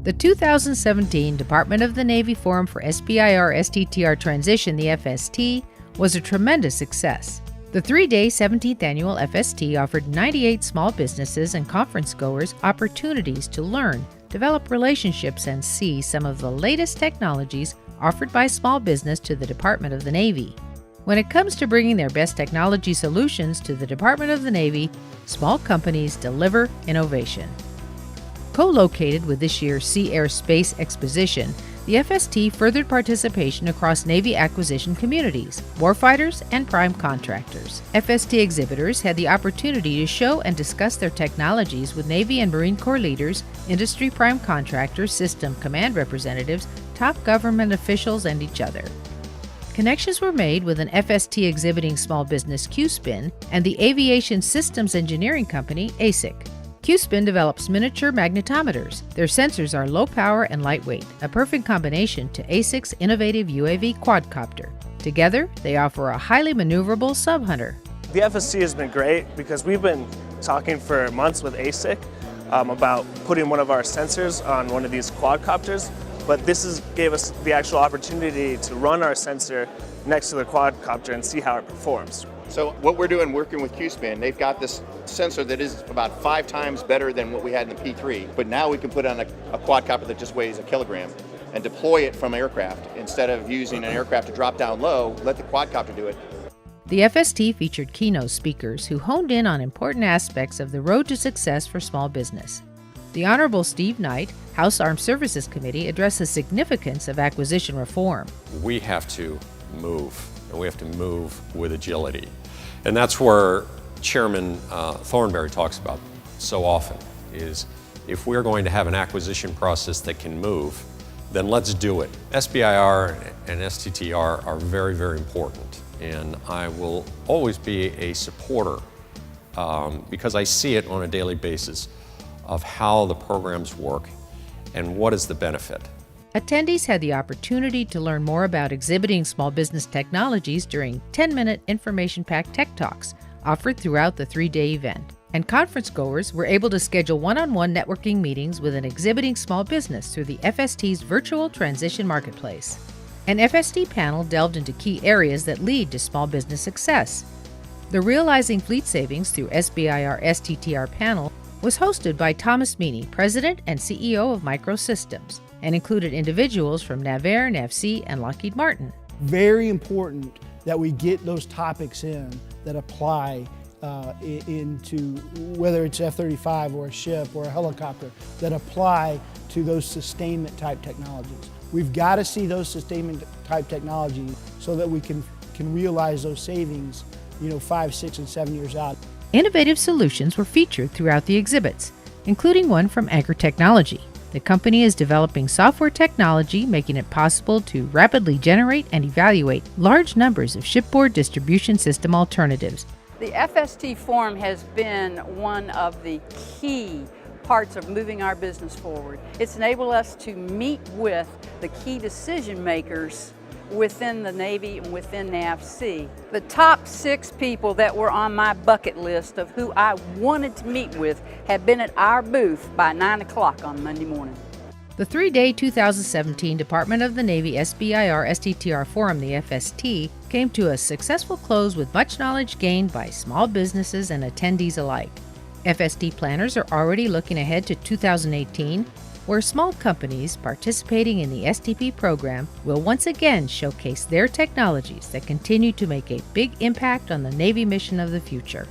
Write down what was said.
The 2017 Department of the Navy Forum for SBIRSTTR Transition, the FST, was a tremendous success. The 3-day 17th annual FST offered 98 small businesses and conference goers opportunities to learn, develop relationships, and see some of the latest technologies offered by small business to the Department of the Navy. When it comes to bringing their best technology solutions to the Department of the Navy, small companies deliver innovation. Co-located with this year's Sea Air Space Exposition, the FST furthered participation across Navy acquisition communities, warfighters, and prime contractors. FST exhibitors had the opportunity to show and discuss their technologies with Navy and Marine Corps leaders, industry prime contractors, system command representatives, top government officials, and each other. Connections were made with an FST exhibiting small business QSpin and the aviation systems engineering company ASIC. QSpin develops miniature magnetometers. Their sensors are low power and lightweight, a perfect combination to ASIC's innovative UAV quadcopter. Together, they offer a highly maneuverable sub-hunter. The FST has been great because we've been talking for months with ASIC about putting one of our sensors on one of these quadcopters, but this gave us the actual opportunity to run our sensor next to the quadcopter and see how it performs. So what we're doing working with QSpin, they've got this sensor that is about 5 times better than what we had in the P3, but now we can put on a quadcopter that just weighs a kilogram and deploy it from aircraft. Instead of using an aircraft to drop down low, let the quadcopter do it. The FST featured keynote speakers who honed in on important aspects of the road to success for small business. The Honorable Steve Knight, House Armed Services Committee, addressed the significance of acquisition reform. We have to move, and we have to move with agility. And that's where Chairman Thornberry talks about so often, is if we're going to have an acquisition process that can move, then let's do it. SBIR and STTR are very, very important, and I will always be a supporter because I see it on a daily basis of how the programs work and what is the benefit. Attendees had the opportunity to learn more about exhibiting small business technologies during 10-minute information-packed tech talks offered throughout the 3-day event. And conference goers were able to schedule one-on-one networking meetings with an exhibiting small business through the FST's virtual transition marketplace. An FST panel delved into key areas that lead to small business success. The Realizing Fleet Savings through SBIR STTR panel was hosted by Thomas Meany, President and CEO of Microsystems, and included individuals from Navarre, NAVSEA, and Lockheed Martin. Very important that we get those topics in that apply into whether it's F-35 or a ship or a helicopter, that apply to those sustainment type technologies. We've got to see those sustainment type technologies so that we can realize those savings, 5, 6, and 7 years out. Innovative solutions were featured throughout the exhibits, including one from Anchor Technology. The company is developing software technology making it possible to rapidly generate and evaluate large numbers of shipboard distribution system alternatives. The FST Forum has been one of the key parts of moving our business forward. It's enabled us to meet with the key decision makers within the Navy and within NAVSEA. The top 6 people that were on my bucket list of who I wanted to meet with have been at our booth by 9 o'clock on Monday morning. The 3-day 2017 Department of the Navy SBIR STTR Forum, the FST, came to a successful close with much knowledge gained by small businesses and attendees alike. FST planners are already looking ahead to 2018, where small companies participating in the STP program will once again showcase their technologies that continue to make a big impact on the Navy mission of the future.